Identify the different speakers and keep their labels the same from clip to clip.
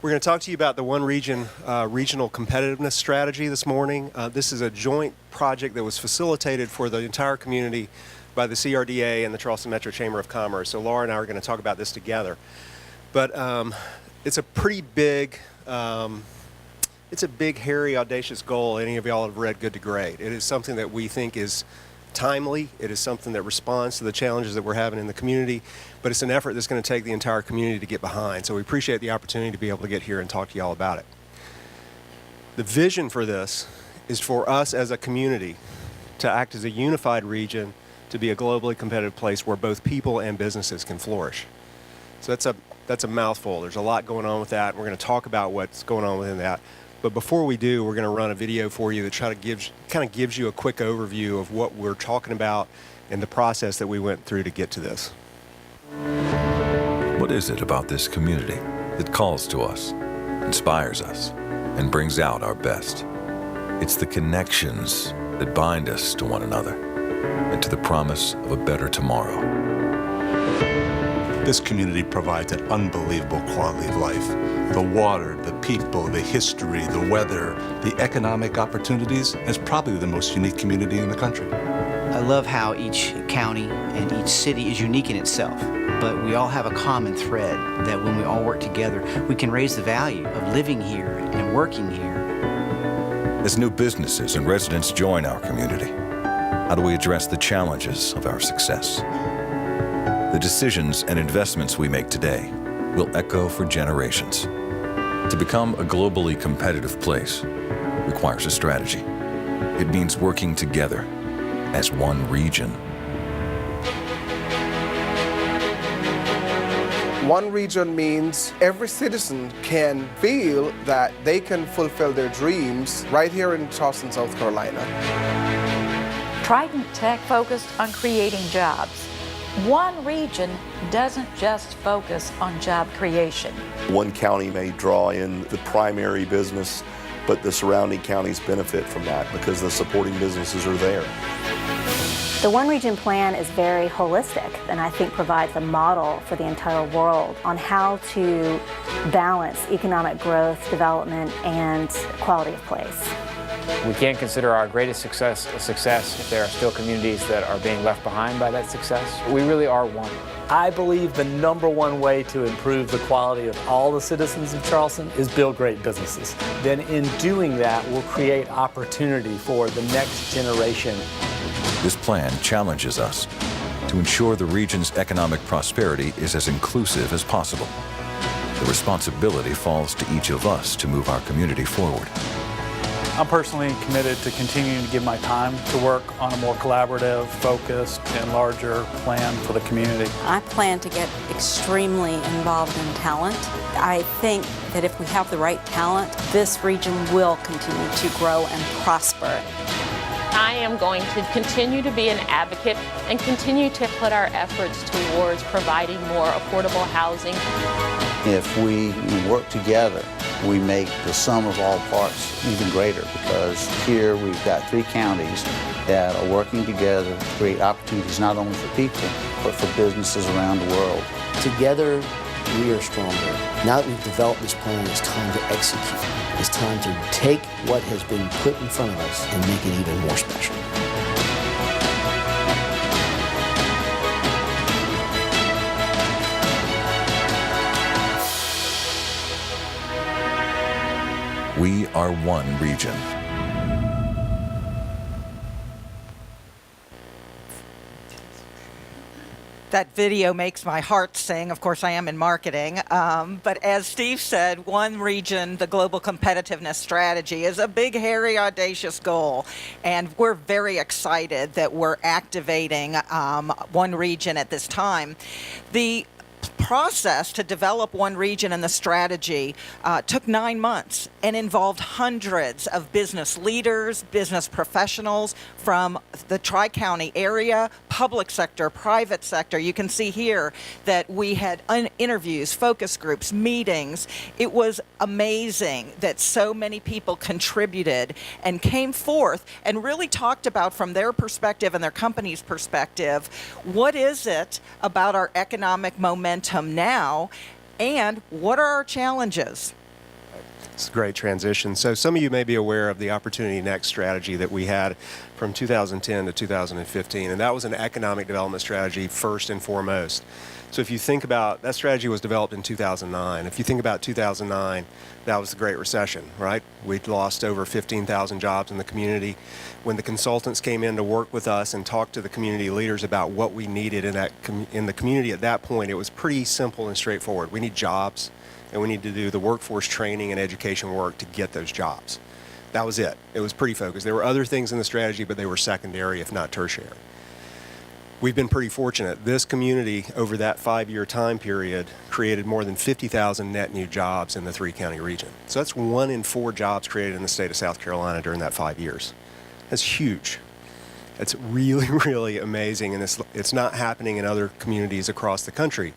Speaker 1: We're going to talk to you about the One Region Regional Competitiveness Strategy this morning. This is a joint project that was facilitated for the entire community by the CRDA and the Charleston Metro Chamber of Commerce. So Laura and I are going to talk about this together. But it's a pretty big, it's a big, hairy, audacious goal. Any of y'all have read Good to Great. It is something that we think is timely. It is something that responds to the challenges that we're having in the community, but it's an effort that's going to take the entire community to get behind. So we appreciate the opportunity to be able to get here and talk to y'all about it. The vision for this is for us as a community to act as a unified region, to be a globally competitive place where both people and businesses can flourish. So that's a mouthful. There's a lot going on with that. We're going to talk about what's going on within that. But before we do, we're going to run a video for you that kind of gives you a quick overview of what we're talking about and the process that we went through to get to this.
Speaker 2: What is it about this community that calls to us, inspires us, and brings out our best? It's the connections that bind us to one another and to the promise of a better tomorrow.
Speaker 3: This community provides an unbelievable quality of life. The water, the people, the history, the weather, the economic opportunities. It's probably the most unique community in the country.
Speaker 4: I love how each county and each city is unique in itself, but we all have a common thread that when we all work together, we can raise the value of living here and working here.
Speaker 2: As new businesses and residents join our community, how do we address the challenges of our success? The decisions and investments we make today will echo for generations. To become a globally competitive place requires a strategy. It means working together as one region.
Speaker 5: One region means every citizen can feel that they can fulfill their dreams right here in Charleston, South Carolina.
Speaker 6: Trident Tech focused on creating jobs. One region doesn't just focus on job creation.
Speaker 7: One county may draw in the primary business, but the surrounding counties benefit from that because the supporting businesses are there.
Speaker 8: The One Region plan is very holistic and I think provides a model for the entire world on how to balance economic growth, development, and quality of place.
Speaker 9: We can't consider our greatest success a success if there are still communities that are being left behind by that success. We really are one.
Speaker 10: I believe the #1 way to improve the quality of all the citizens of Charleston is build great businesses. Then in doing that, we'll create opportunity for the next generation.
Speaker 2: This plan challenges us to ensure the region's economic prosperity is as inclusive as possible. The responsibility falls to each of us to move our community forward.
Speaker 10: I'm personally committed to continuing to give my time to work on a more collaborative, focused, and larger plan for the community.
Speaker 11: I plan to get extremely involved in talent. I think that if we have the right talent, this region will continue to grow and prosper.
Speaker 12: I am going to continue to be an advocate and continue to put our efforts towards providing more affordable housing.
Speaker 13: If we work together, we make the sum of all parts even greater, because here we've got 3 counties that are working together to create opportunities not only for people, but for businesses around the world.
Speaker 14: Together, we are stronger. Now that we've developed this plan, it's time to execute. It's time to take what has been put in front of us and make it even more special.
Speaker 2: We are one region.
Speaker 15: That video makes my heart sing. Of course, I am in marketing. But as Steve said, One Region, the Global Competitiveness Strategy, is a big, hairy, audacious goal. And we're very excited that we're activating One Region at this time. The process to develop One Region and the strategy took 9 months and involved hundreds of business leaders, business professionals from the Tri-County area, public sector, private sector. You can see here that we had interviews, focus groups, meetings. It was amazing that so many people contributed and came forth and really talked about, from their perspective and their company's perspective, what is it about our economic momentum now, and what are our challenges?
Speaker 1: It's a great transition. So some of you may be aware of the Opportunity Next strategy that we had from 2010 to 2015, and that was an economic development strategy first and foremost. So if you think about, that strategy was developed in 2009. If you think about 2009, that was the Great Recession, right? We'd lost over 15,000 jobs in the community. When the consultants came in to work with us and talk to the community leaders about what we needed in the community at that point, it was pretty simple and straightforward. We need jobs, and we need to do the workforce training and education work to get those jobs. That was it. It was pretty focused. There were other things in the strategy, but they were secondary, if not tertiary. We've been pretty fortunate. This community, over that 5-year time period, created more than 50,000 net new jobs in the 3-county region. So that's 1 in 4 jobs created in the state of South Carolina during that 5 years. That's huge. It's really, really amazing, and it's not happening in other communities across the country.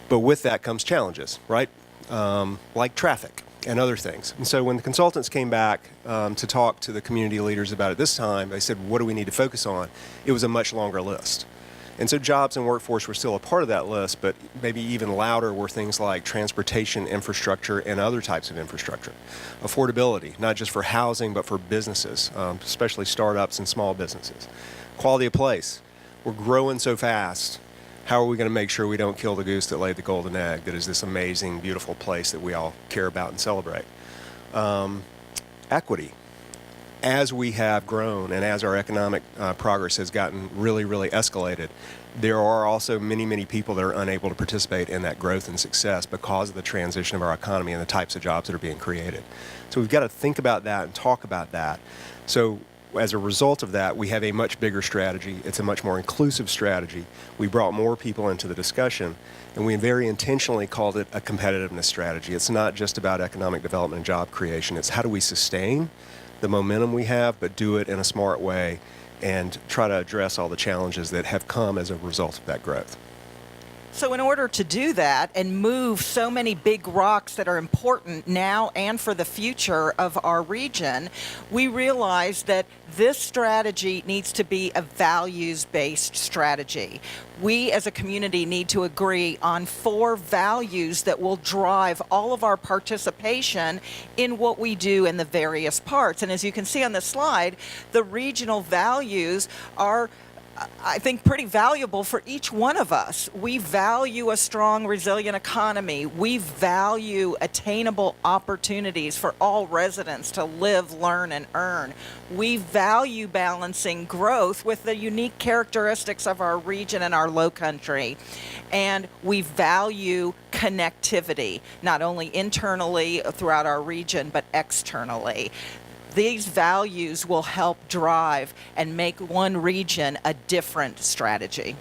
Speaker 1: But with that comes challenges, right? Like traffic and other things. And so when the consultants came back to talk to the community leaders about it this time, they said, what do we need to focus on? It was a much longer list. And so jobs and workforce were still a part of that list, but maybe even louder were things like transportation infrastructure and other types of infrastructure. Affordability, not just for housing, but for businesses, especially startups and small businesses. Quality of place. We're growing so fast. How are we going to make sure we don't kill the goose that laid the golden egg, that is this amazing, beautiful place that we all care about and celebrate? Equity. As we have grown and as our economic progress has gotten really, really escalated, there are also many, many people that are unable to participate in that growth and success because of the transition of our economy and the types of jobs that are being created. So we've got to think about that and talk about that. So as a result of that, we have a much bigger strategy. It's a much more inclusive strategy. We brought more people into the discussion, and we very intentionally called it a competitiveness strategy. It's not just about economic development and job creation. It's how do we sustain the momentum we have, but do it in a smart way and try to address all the challenges that have come as a result of that growth.
Speaker 15: So in order to do that and move so many big rocks that are important now and for the future of our region, we realize that this strategy needs to be a values-based strategy. We as a community need to agree on 4 values that will drive all of our participation in what we do in the various parts. And as you can see on the slide, the regional values are, I think, pretty valuable for each one of us. We value a strong, resilient economy. We value attainable opportunities for all residents to live, learn, and earn. We value balancing growth with the unique characteristics of our region and our low country. And we value connectivity, not only internally throughout our region, but externally. These values will help drive and make one region a different strategy.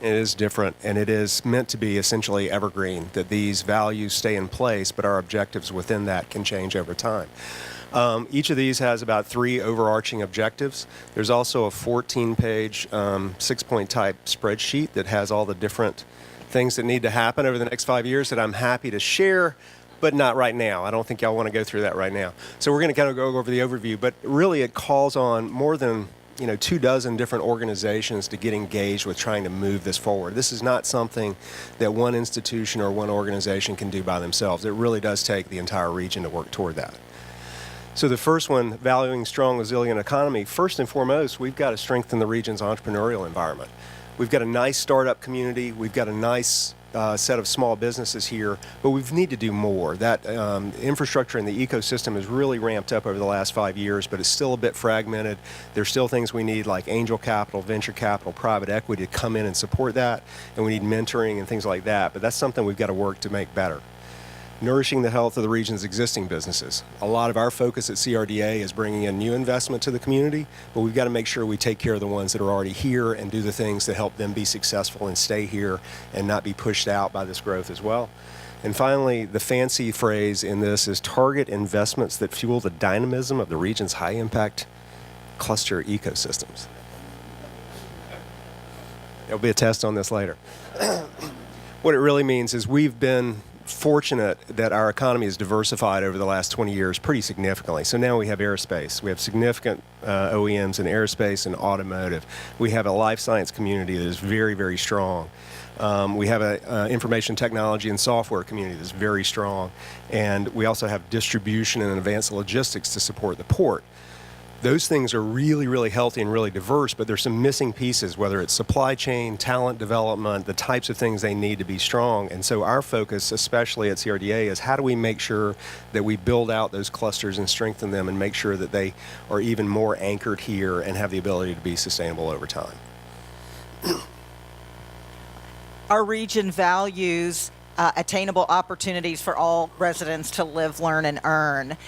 Speaker 1: It is different, and it is meant to be essentially evergreen, that these values stay in place, but our objectives within that can change over time. Each of these has about 3 overarching objectives. There's also a 14-page, 6-point type spreadsheet that has all the different things that need to happen over the next 5 years that I'm happy to share, but not right now. I don't think y'all want to go through that right now. So we're going to kind of go over the overview, but really it calls on more than 24 different organizations to get engaged with trying to move this forward. This is not something that one institution or one organization can do by themselves. It really does take the entire region to work toward that. So the first one, valuing strong, resilient economy, first and foremost, we've got to strengthen the region's entrepreneurial environment. We've got a nice startup community. We've got a nice set of small businesses here, but we need to do more. That infrastructure in the ecosystem has really ramped up over the last 5 years, but it's still a bit fragmented. There's still things we need like angel capital, venture capital, private equity to come in and support that, and we need mentoring and things like that, but that's something we've got to work to make better. Nourishing the health of the region's existing businesses. A lot of our focus at CRDA is bringing in new investment to the community, but we've got to make sure we take care of the ones that are already here and do the things that help them be successful and stay here and not be pushed out by this growth as well. And finally, the fancy phrase in this is target investments that fuel the dynamism of the region's high-impact cluster ecosystems. There'll be a test on this later. What it really means is we've been fortunate that our economy has diversified over the last 20 years pretty significantly. So now we have aerospace. We have significant OEMs in aerospace and automotive. We have a life science community that is very, very strong. We have an information technology and software community that's very strong. And we also have distribution and advanced logistics to support the port. Those things are really, really healthy and really diverse, but there's some missing pieces, whether it's supply chain, talent development, the types of things they need to be strong. And so our focus, especially at CRDA, is how do we make sure that we build out those clusters and strengthen them and make sure that they are even more anchored here and have the ability to be sustainable over time.
Speaker 15: Our region values attainable opportunities for all residents to live, learn, and earn.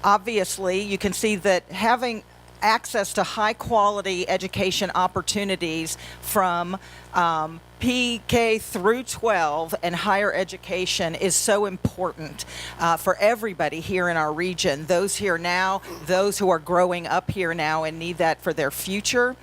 Speaker 15: Obviously, you can see that having access to high-quality education opportunities from PK through 12 and higher education is so important for everybody here in our region, those here now, those who are growing up here now and need that for their future.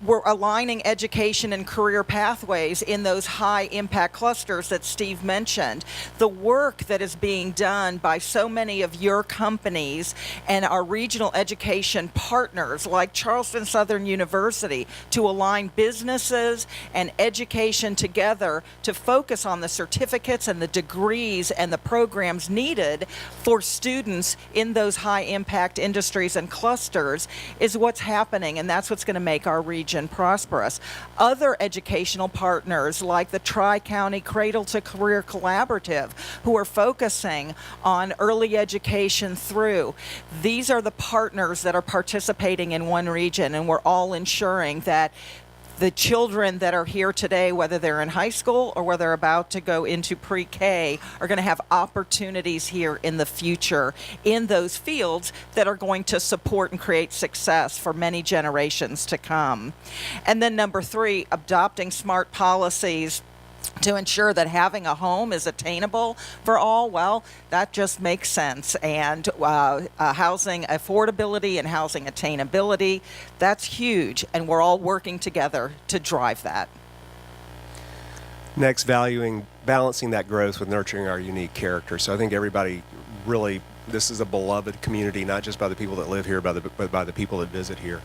Speaker 15: We're aligning education and career pathways in those high impact clusters that Steve mentioned. The work that is being done by so many of your companies and our regional education partners like Charleston Southern University to align businesses and education together to focus on the certificates and the degrees and the programs needed for students in those high impact industries and clusters is what's happening, and that's what's going to make our region prosperous. Other educational partners like the Tri-County Cradle to Career Collaborative, who are focusing on early education through. These are the partners that are participating in one region, and we're all ensuring that the children that are here today, whether they're in high school or whether they're about to go into pre-K, are going to have opportunities here in the future in those fields that are going to support and create success for many generations to come. And then number 3, adopting smart policies to ensure that having a home is attainable for all. Well, that just makes sense. And housing affordability and housing attainability, that's huge. And we're all working together to drive that.
Speaker 1: Next, balancing that growth with nurturing our unique character. So I think everybody really, this is a beloved community, not just by the people that live here, but by the people that visit here.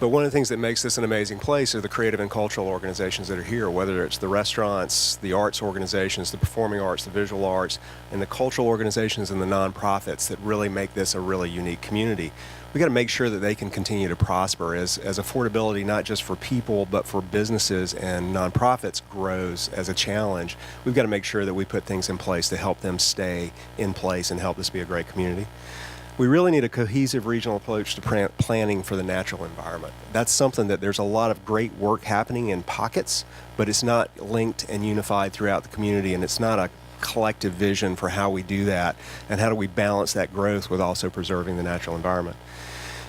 Speaker 1: But one of the things that makes this an amazing place are the creative and cultural organizations that are here, whether it's the restaurants, the arts organizations, the performing arts, the visual arts, and the cultural organizations and the nonprofits that really make this a really unique community. We got to make sure that they can continue to prosper as affordability, not just for people, but for businesses and nonprofits grows as a challenge. We've got to make sure that we put things in place to help them stay in place and help this be a great community. We really need a cohesive regional approach to planning for the natural environment. That's something that there's a lot of great work happening in pockets, but it's not linked and unified throughout the community, and it's not a collective vision for how we do that and how do we balance that growth with also preserving the natural environment.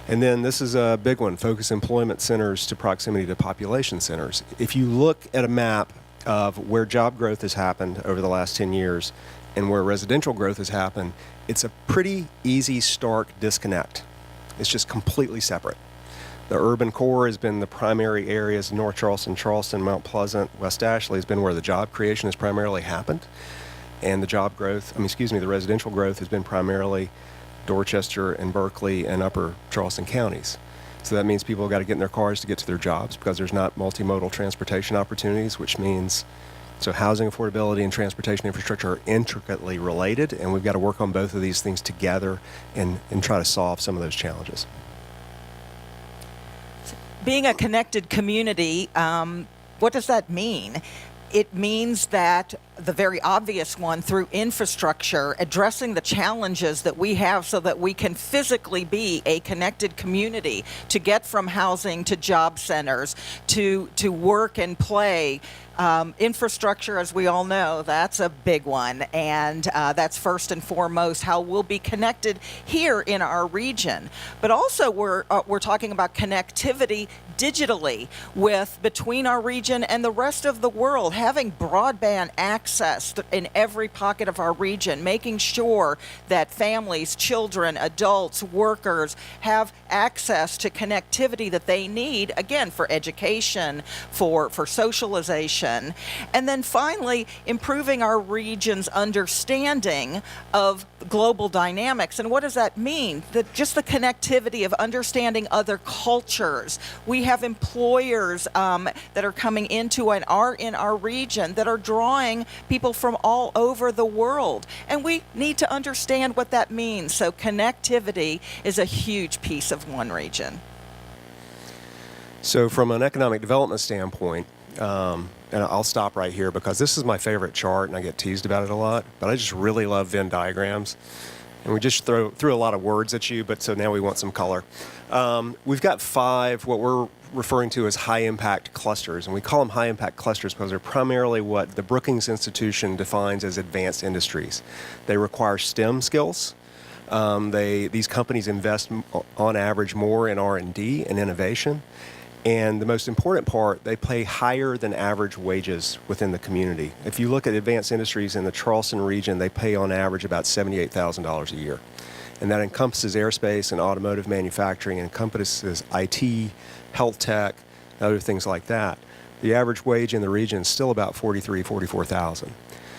Speaker 1: And then this is a big one, focus employment centers to proximity to population centers. If you look at a map of where job growth has happened over the last 10 years and where residential growth has happened, it's a pretty easy, stark disconnect. It's just completely separate. The urban core has been the primary areas, North Charleston, Charleston, Mount Pleasant, West Ashley has been where the job creation has primarily happened. And the residential growth has been primarily Dorchester and Berkeley and Upper Charleston counties. So that means people have got to get in their cars to get to their jobs because there's not multimodal transportation opportunities, which means so housing affordability and transportation infrastructure are intricately related, and we've got to work on both of these things together and try to solve some of those challenges.
Speaker 15: Being a connected community, what does that mean? It means that the very obvious one, through infrastructure, addressing the challenges that we have so that we can physically be a connected community to get from housing to job centers, to work and play. Infrastructure, as we all know, that's a big one, and that's first and foremost how we'll be connected here in our region. But also we're talking about connectivity digitally between our region and the rest of the world, having broadband access access in every pocket of our region, making sure that families, children, adults, workers have access to connectivity that they need, again, for education, for socialization. And then finally, improving our region's understanding of global dynamics. And what does that mean? Just the connectivity of understanding other cultures. We have employers that are coming into and are in our region that are drawing people from all over the world. And we need to understand what that means. So connectivity is a huge piece of one region.
Speaker 1: So from an economic development standpoint, and I'll stop right here because this is my favorite chart and I get teased about it a lot, but I just really love Venn diagrams. And we just threw a lot of words at you, but so now we want some color. We've got 5 what we're referring to as high-impact clusters, and we call them high-impact clusters because they're primarily what the Brookings Institution defines as advanced industries. They require STEM skills. These companies invest on average more in R&D and innovation. And the most important part, they pay higher than average wages within the community. If you look at advanced industries in the Charleston region, they pay on average about $78,000 a year. And that encompasses aerospace and automotive manufacturing, and encompasses IT, health tech, and other things like that. The average wage in the region is still about $43,000, $44,000.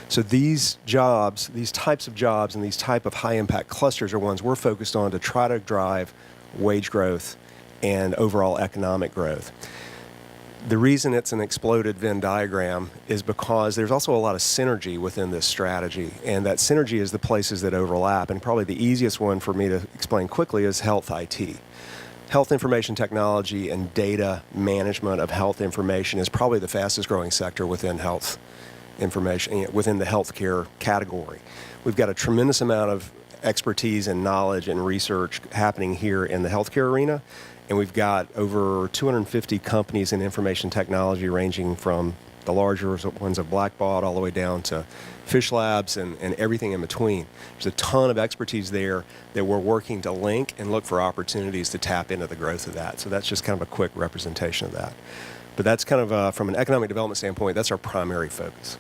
Speaker 1: So these jobs, these types of jobs and these type of high-impact clusters are ones we're focused on to try to drive wage growth and overall economic growth. The reason it's an exploded Venn diagram is because there's also a lot of synergy within this strategy, and that synergy is the places that overlap. And probably the easiest one for me to explain quickly is health IT. Health information technology and data management of health information is probably the fastest growing sector within health information, within the healthcare category. We've got a tremendous amount of expertise and knowledge and research happening here in the healthcare arena. And we've got over 250 companies in information technology, ranging from the larger ones of Blackbaud all the way down to Fish Labs and everything in between. There's a ton of expertise there that we're working to link and look for opportunities to tap into the growth of that. So that's just kind of a quick representation of that. But that's kind of, from an economic development standpoint, that's our primary focus.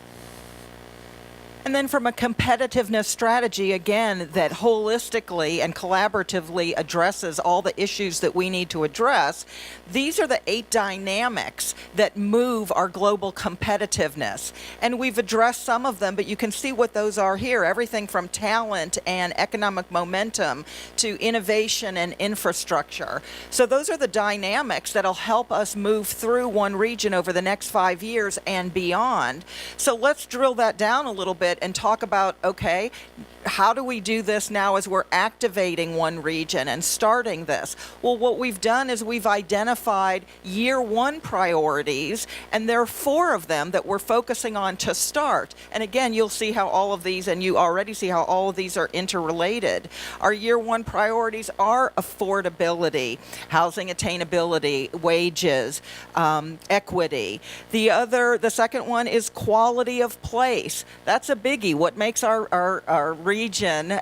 Speaker 15: And then from a competitiveness strategy, again, that holistically and collaboratively addresses all the issues that we need to address, these are the 8 dynamics that move our global competitiveness. And we've addressed some of them, but you can see what those are here. Everything from talent and economic momentum to innovation and infrastructure. So those are the dynamics that'll help us move through one region over the next 5 years and beyond. So let's drill that down a little bit and talk about, okay, how do we do this now as we're activating one region and starting this? Well, what we've done is we've identified year 1 priorities, and there are 4 of them that we're focusing on to start. And again, you'll see how all of these, and you already see how all of these are interrelated. Our year 1 priorities are affordability, housing attainability, wages, equity. The second one is quality of place. That's a biggie. What makes our region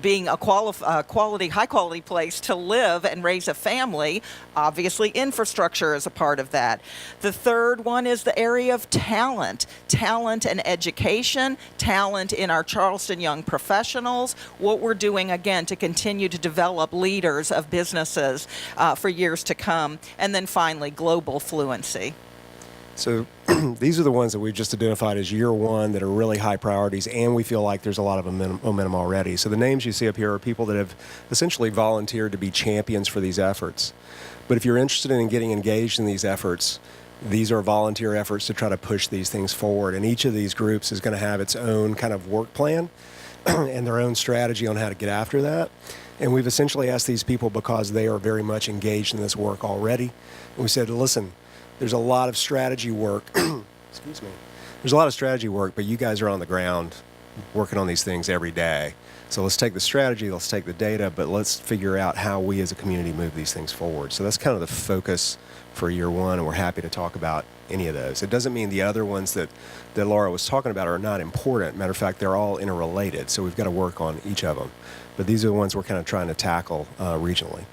Speaker 15: being a high quality place to live and raise a family? Obviously, infrastructure is a part of that. The third one is the area of talent and education, talent in our Charleston young professionals, what we're doing, again, to continue to develop leaders of businesses for years to come. And then finally, global fluency.
Speaker 1: So these are the ones that we've just identified as year 1 that are really high priorities, and we feel like there's a lot of momentum already. So the names you see up here are people that have essentially volunteered to be champions for these efforts. But if you're interested in getting engaged in these efforts, these are volunteer efforts to try to push these things forward. And each of these groups is going to have its own kind of work plan and their own strategy on how to get after that. And we've essentially asked these people because they are very much engaged in this work already. And we said, listen, there's a lot of strategy work. Excuse me. There's a lot of strategy work, but you guys are on the ground working on these things every day. So let's take the strategy, let's take the data, but let's figure out how we as a community move these things forward. So that's kind of the focus for year 1, and we're happy to talk about any of those. It doesn't mean the other ones that Laura was talking about are not important. Matter of fact, they're all interrelated, so we've got to work on each of them. But these are the ones we're kind of trying to tackle regionally.